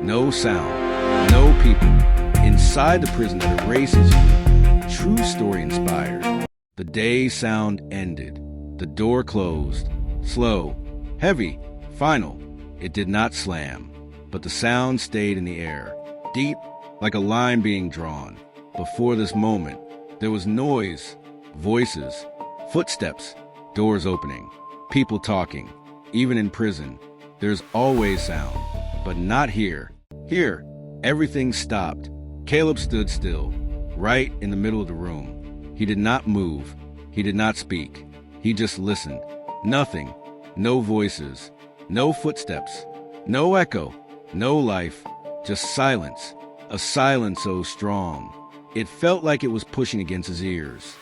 No sound, no people. Inside the prison that erases you. True story inspired. The day sound ended. The door closed. Slow, heavy, final. It did not slam, but the sound stayed in the air, deep, like a line being drawn. Before this moment, there was noise, voices, footsteps, doors opening, people talking. Even in prison, there's always sound, but not here. Here, everything stopped. Caleb stood still, right in the middle of the room. He did not move. He did not speak. He just listened. Nothing. No voices. No footsteps. No echo. No life. Just silence. A silence so strong. It felt like it was pushing against his ears.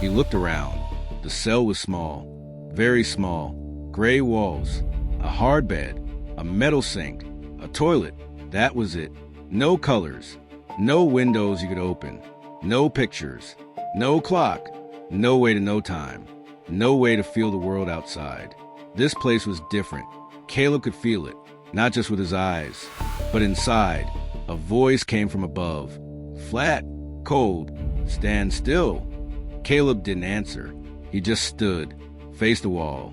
He looked around. The cell was small. Very small. Gray walls. A hard bed. A metal sink. A toilet. That was it. No colors. No windows you could open. No pictures. No clock. No way to know time. No way to feel the world outside. This place was different. Caleb could feel it, not just with his eyes, but inside. A voice came from above. Flat, cold, stand still. Caleb didn't answer. He just stood, faced the wall.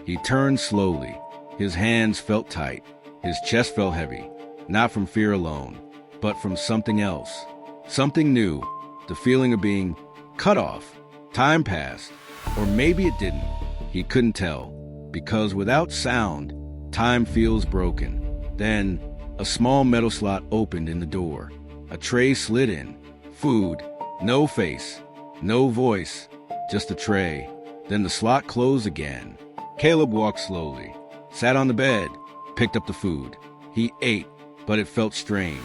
He turned slowly. His hands felt tight. His chest felt heavy, not from fear alone, but from something else. Something new, the feeling of being cut off. Time passed, or maybe it didn't. He couldn't tell, because without sound, time feels broken. Then, a small metal slot opened in the door. A tray slid in. Food. No face. No voice. Just a tray. Then the slot closed again. Caleb walked slowly, sat on the bed, picked up the food. He ate, but it felt strange.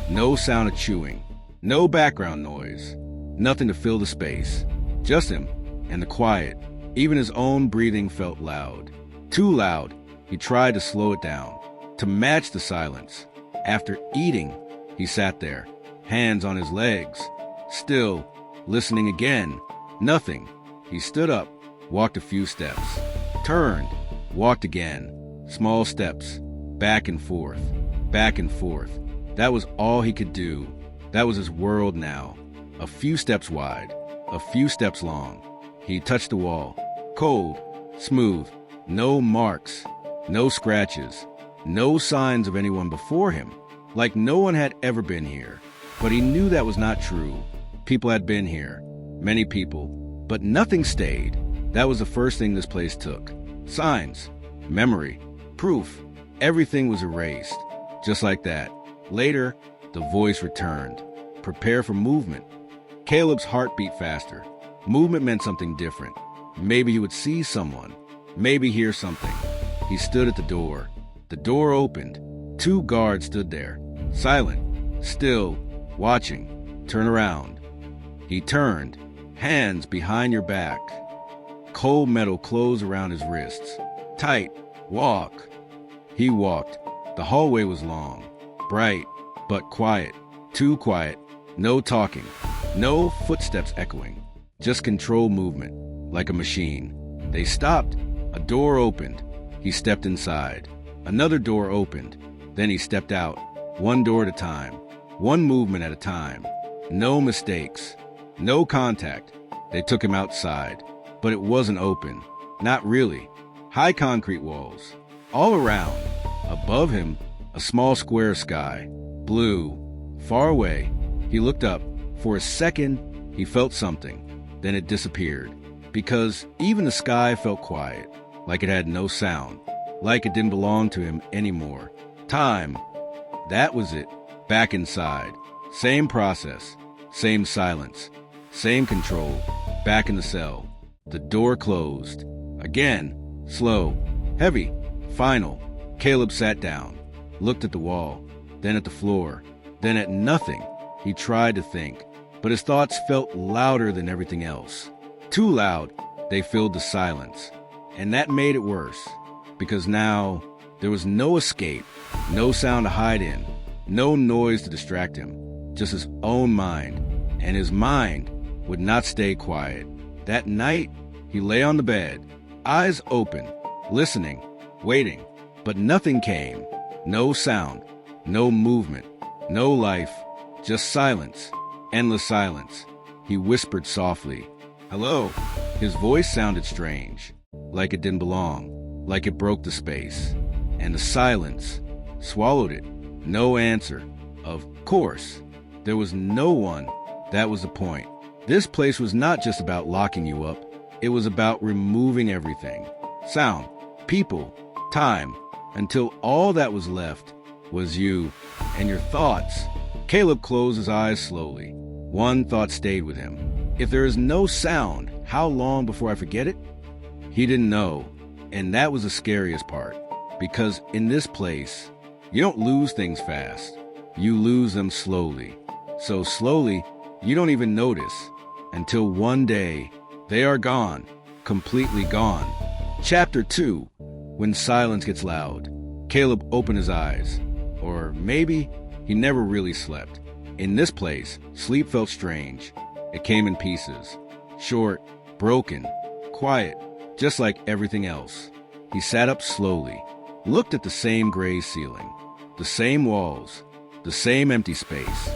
No sound of chewing. No background noise. Nothing to fill the space. Just him and the quiet. Even his own breathing felt loud. Too loud. He tried to slow it down, to match the silence. After eating, he sat there, hands on his legs, still, listening again. Nothing. He stood up, walked a few steps, turned, walked again. Small steps, back and forth, back and forth. That was all he could do. That was his world now. A few steps wide, a few steps long. He touched the wall, cold, smooth, no marks, no scratches, no signs of anyone before him, like no one had ever been here. But he knew that was not true. People had been here, many people, but nothing stayed. That was the first thing this place took. Signs, memory, proof. Everything was erased, just like that. Later, the voice returned. Prepare for movement. Caleb's heart beat faster. Movement meant something different. Maybe he would see someone, maybe hear something. He stood at the door. The door opened. 2 guards stood there, silent, still, watching. Turn around. He turned, hands behind your back. Cold metal closed around his wrists. Tight. Walk. He walked. The hallway was long, bright, but quiet. Too quiet. No talking. No footsteps echoing. Just controlled movement, like a machine. They stopped. A door opened. He stepped inside. Another door opened. Then he stepped out. 1 door at a time. 1 movement at a time. No mistakes. No contact. They took him outside. But it wasn't open. Not really. High concrete walls. All around. Above him, a small square sky. Blue. Far away. He looked up. For a second, he felt something. Then it disappeared. Because even the sky felt quiet. Like it had no sound. Like it didn't belong to him anymore. Time. That was it. Back inside. Same process. Same silence. Same control. Back in the cell. The door closed. Again. Slow. Heavy. Final. Caleb sat down. Looked at the wall. Then at the floor. Then at nothing. He tried to think. But his thoughts felt louder than everything else. Too loud. They filled the silence. And that made it worse. Because now, there was no escape. No sound to hide in. No noise to distract him. Just his own mind. And his mind would not stay quiet. That night, he lay on the bed, eyes open, listening, waiting. But nothing came. No sound. no movement, no life, just silence, endless silence. He whispered softly, "Hello." His voice sounded strange, like it didn't belong, like it broke the space. And the silence swallowed it. No answer. Of course. There was no one. That was the point. This place was not just about locking you up. It was about removing everything. Sound, people, time, until all that was left was you and your thoughts. Caleb closed his eyes slowly. One thought stayed with him. If there is no sound, how long before I forget it? He didn't know, and that was the scariest part. Because in this place, you don't lose things fast. You lose them slowly. So slowly, you don't even notice. Until one day, they are gone. Completely gone. Chapter 2. When silence gets loud. Caleb opened his eyes. Or maybe he never really slept. In this place, sleep felt strange. It came in pieces. Short, broken, quiet, just like everything else. He sat up slowly, looked at the same gray ceiling, the same walls, the same empty space.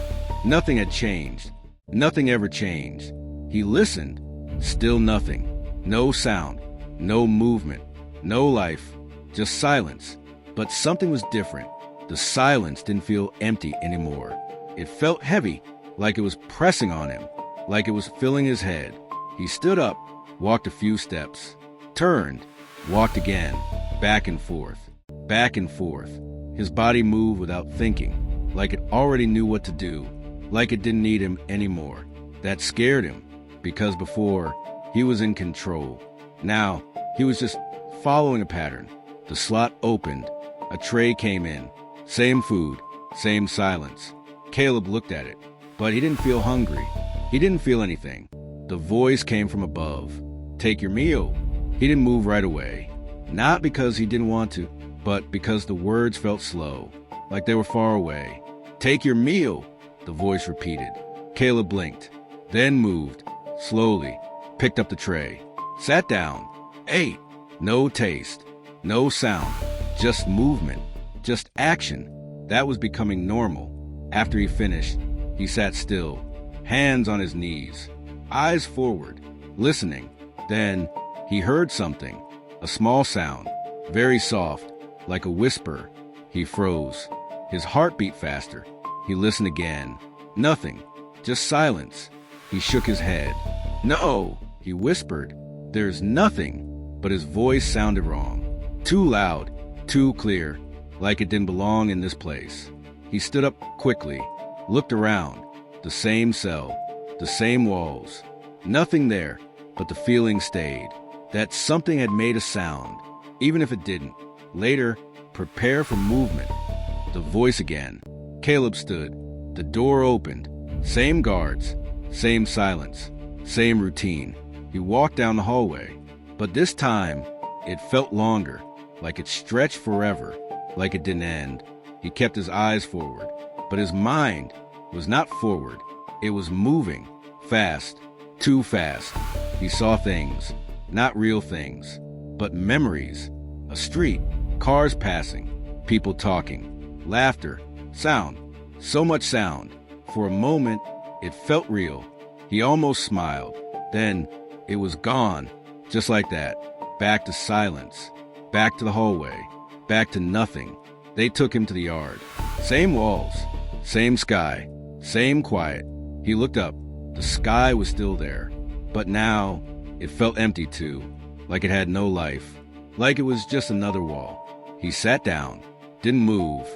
Nothing had changed. Nothing ever changed. He listened. Still nothing. No sound. No movement. No life. Just silence. But something was different. The silence didn't feel empty anymore. It felt heavy, like it was pressing on him, like it was filling his head. He stood up, walked a few steps, turned, walked again, back and forth, back and forth. His body moved without thinking, like it already knew what to do, like it didn't need him anymore. That scared him, because before, he was in control. Now, he was just following a pattern. The slot opened. A tray came in. Same food, same silence. Caleb looked at it, but he didn't feel hungry. He didn't feel anything. The voice came from above. "Take your meal." He didn't move right away. Not because he didn't want to, but because the words felt slow, like they were far away. "Take your meal," the voice repeated. Caleb blinked, then moved, slowly, picked up the tray, sat down, ate. No taste, no sound, just movement, just action. That was becoming normal. After he finished, he sat still, hands on his knees, eyes forward, listening. Then he heard something, a small sound, very soft, like a whisper. He froze. His heart beat faster. He listened again. Nothing, just silence. He shook his head. "No," he whispered. "There's nothing." But his voice sounded wrong. Too loud, too clear, like it didn't belong in this place. He stood up quickly, looked around. The same cell, the same walls. Nothing there, but the feeling stayed. That something had made a sound, even if it didn't. Later, prepare for movement. The voice again. Caleb stood. The door opened. Same guards, same silence, same routine. He walked down the hallway. But this time, it felt longer, like it stretched forever, like it didn't end. He kept his eyes forward, but his mind was not forward. It was moving, fast, too fast. He saw things, not real things, but memories. A street, cars passing, people talking, laughter, sound, so much sound. For a moment, it felt real. He almost smiled. Then, it was gone, just like that. Back to silence, back to the hallway, back to nothing. They took him to the yard. Same walls, same sky, same quiet. He looked up. The sky was still there. But now, it felt empty too, like it had no life, like it was just another wall. He sat down, didn't move,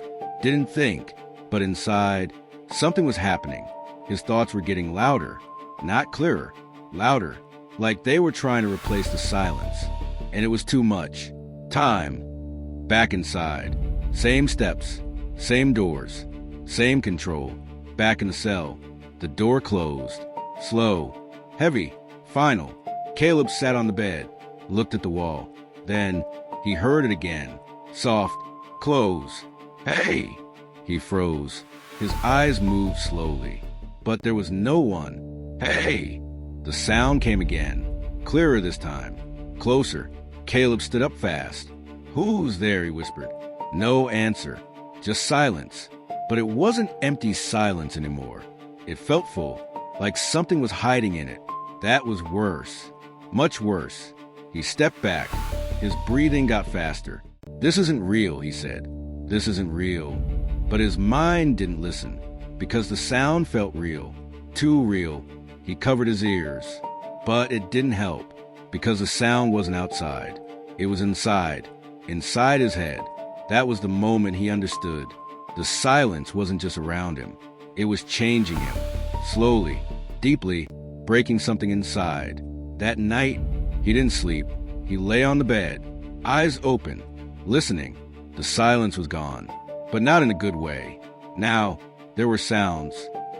didn't think, but inside, something was happening. His thoughts were getting louder, not clearer, louder, like they were trying to replace the silence. And it was too much. Time. Back inside. Same steps, same doors, same control. Back in the cell. The door closed. Slow, heavy, final. Caleb sat on the bed, looked at the wall. Then he heard it again. Soft, close. "Hey!" He froze. His eyes moved slowly. But there was no one. "Hey!" The sound came again. Clearer this time. Closer. Caleb stood up fast. "Who's there?" he whispered. No answer. Just silence. But it wasn't empty silence anymore. It felt full, like something was hiding in it. That was worse. Much worse. He stepped back. His breathing got faster. "This isn't real," he said. "This isn't real." But his mind didn't listen, because the sound felt real. Too real. He covered his ears. But it didn't help, because the sound wasn't outside. It was inside. Inside his head. That was the moment he understood. The silence wasn't just around him. It was changing him. Slowly, deeply, breaking something inside. That night, he didn't sleep. He lay on the bed, eyes open, listening. The silence was gone, but not in a good way. Now, there were sounds.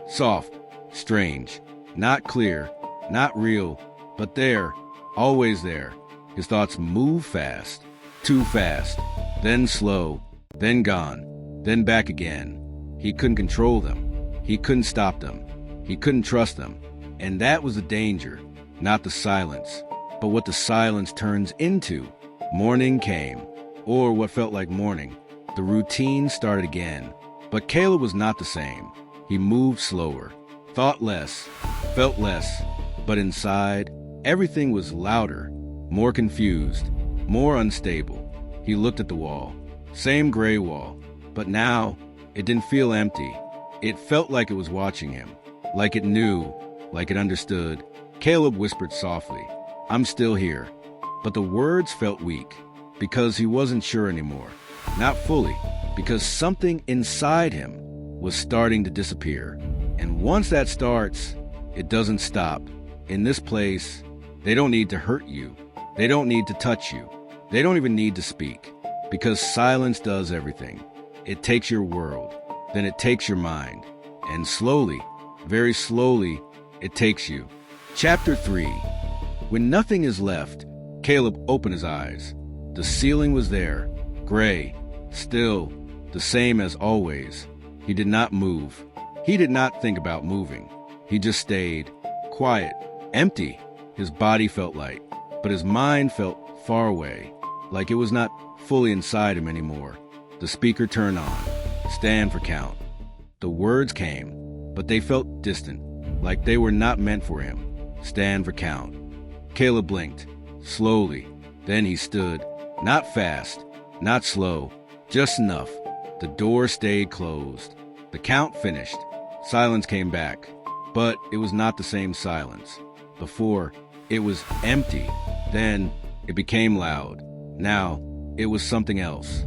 Soft, strange, not clear, not real, but there, always there. His thoughts moved fast, too fast, then slow, then gone, then back again. He couldn't control them. He couldn't stop them. He couldn't trust them. And that was the danger, not the silence, but what the silence turns into. Morning came, or what felt like morning. The routine started again. But Caleb was not the same. He moved slower, thought less, felt less, but inside, everything was louder, more confused, more unstable. He looked at the wall. Same gray wall, but now it didn't feel empty. It felt like it was watching him, like it knew, like it understood. Caleb whispered softly, "I'm still here." But the words felt weak, because he wasn't sure anymore. Not fully, because something inside him was starting to disappear. And once that starts, it doesn't stop. In this place, they don't need to hurt you. They don't need to touch you. They don't even need to speak, because silence does everything. It takes your world, then it takes your mind, and slowly, very slowly, it takes you. Chapter 3. When nothing is left, Caleb opened his eyes. The ceiling was there, gray, still, the same as always. He did not move. He did not think about moving. He just stayed, quiet, empty. His body felt light, but his mind felt far away, like it was not fully inside him anymore. The speaker turned on. "Stand for count." The words came, but they felt distant, like they were not meant for him. "Stand for count." Caleb blinked, slowly. Then he stood, not fast, not slow, just enough. The door stayed closed. The count finished. Silence came back, but it was not the same silence. Before, it was empty. Then, it became loud. Now, it was something else.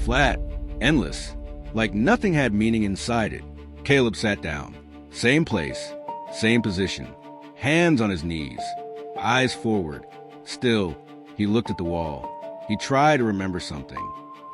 Flat, endless, like nothing had meaning inside it. Caleb sat down. Same place, same position. Hands on his knees, eyes forward. Still, he looked at the wall. He tried to remember something.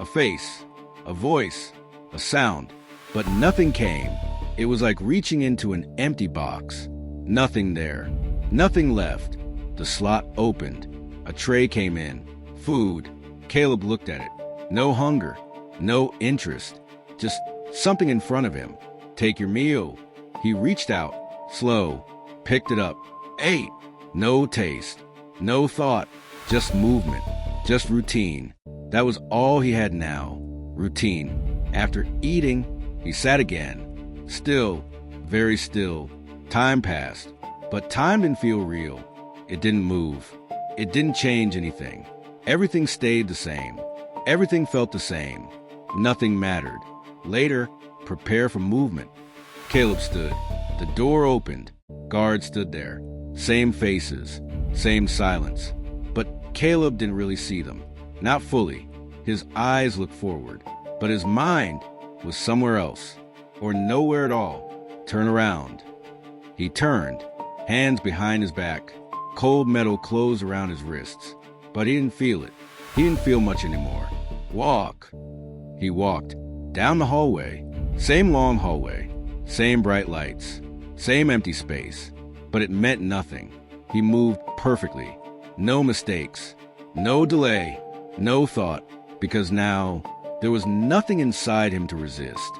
A face, a voice, a sound. But nothing came. It was like reaching into an empty box. Nothing there. Nothing left. The slot opened. A tray came in. Food. Caleb looked at it. No hunger. No interest. Just something in front of him. "Take your meal." He reached out. Slow. Picked it up. Ate. No taste. No thought. Just movement. Just routine. That was all he had now. Routine. After eating, he sat again. Still. Very still. Time passed. But time didn't feel real. It didn't move. It didn't change anything. Everything stayed the same. Everything felt the same. Nothing mattered. Later, prepare for movement. Caleb stood. The door opened. Guards stood there. Same faces. Same silence. But Caleb didn't really see them. Not fully. His eyes looked forward. But his mind was somewhere else. Or nowhere at all. Turn around. He turned. Hands behind his back. Cold metal closed around his wrists. But he didn't feel it. He didn't feel much anymore. Walk. He walked. Down the hallway. Same long hallway. Same bright lights. Same empty space. But it meant nothing. He moved perfectly. No mistakes. No delay. No thought. Because now, there was nothing inside him to resist.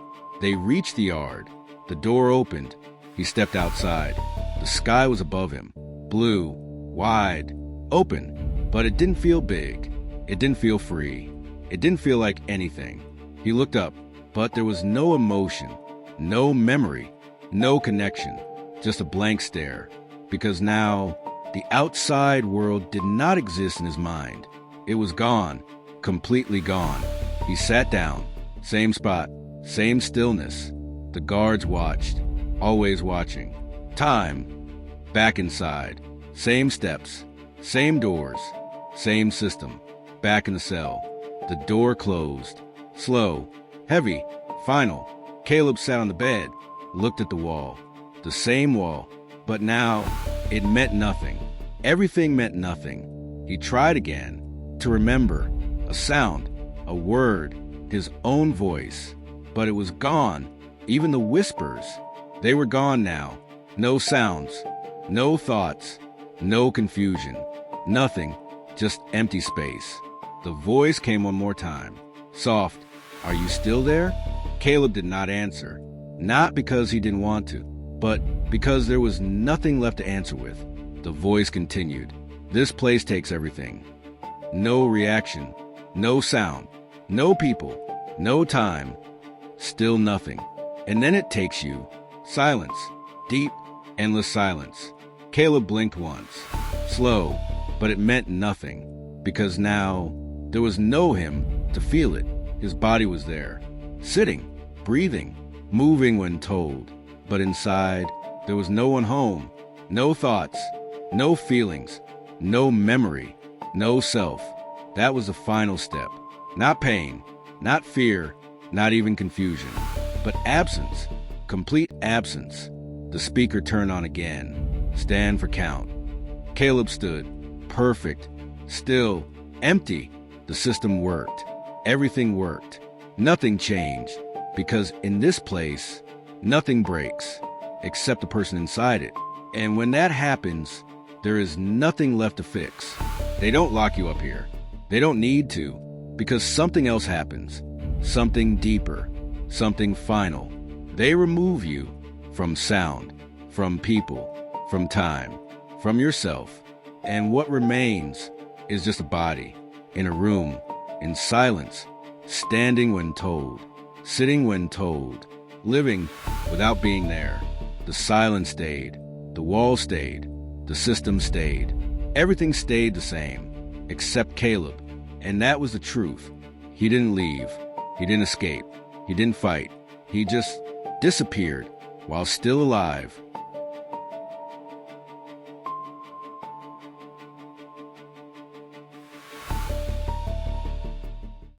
They reached the yard. The door opened. He stepped outside. The sky was above him. Blue. Wide. Open. But it didn't feel big. It didn't feel free. It didn't feel like anything. He looked up. But there was no emotion, no memory, no connection, just a blank stare. Because now, the outside world did not exist in his mind. It was gone, completely gone. He sat down, same spot, same stillness. The guards watched, always watching. Time, back inside, same steps, same doors, same system, back in the cell. The door closed, slow, heavy, final. Caleb sat on the bed, looked at the wall, the same wall, but now it meant nothing. Everything meant nothing. He tried again to remember a sound, a word, his own voice, but it was gone. Even the whispers, they were gone now. No sounds, no thoughts, no confusion, nothing, just empty space. The voice came one more time, soft. Are you still there? Caleb did not answer, not because he didn't want to, but because there was nothing left to answer with. The voice continued. This place takes everything. No reaction, no sound, no people, no time, still nothing. And then it takes you. Silence, deep, endless silence. Caleb blinked once, slow, but it meant nothing, because now there was no him to feel it. His body was there, sitting, breathing, moving when told. But inside, there was no one home, no thoughts, no feelings, no memory, no self. That was the final step. Not pain, not fear, not even confusion, but absence, complete absence. The speaker turned on again. Stand for count. Caleb stood, perfect, still, empty. The system worked. Everything worked. Nothing changed, because in this place, nothing breaks, except the person inside it. And when that happens, there is nothing left to fix. They don't lock you up here. They don't need to, because something else happens. Something deeper, something final. They remove you from sound, from people, from time, from yourself. And what remains is just a body, in a room, in silence, standing when told, sitting when told, living without being there. The silence stayed, the wall stayed, the system stayed. Everything stayed the same, except Caleb. And that was the truth. He didn't leave. He didn't escape. He didn't fight. He just disappeared while still alive,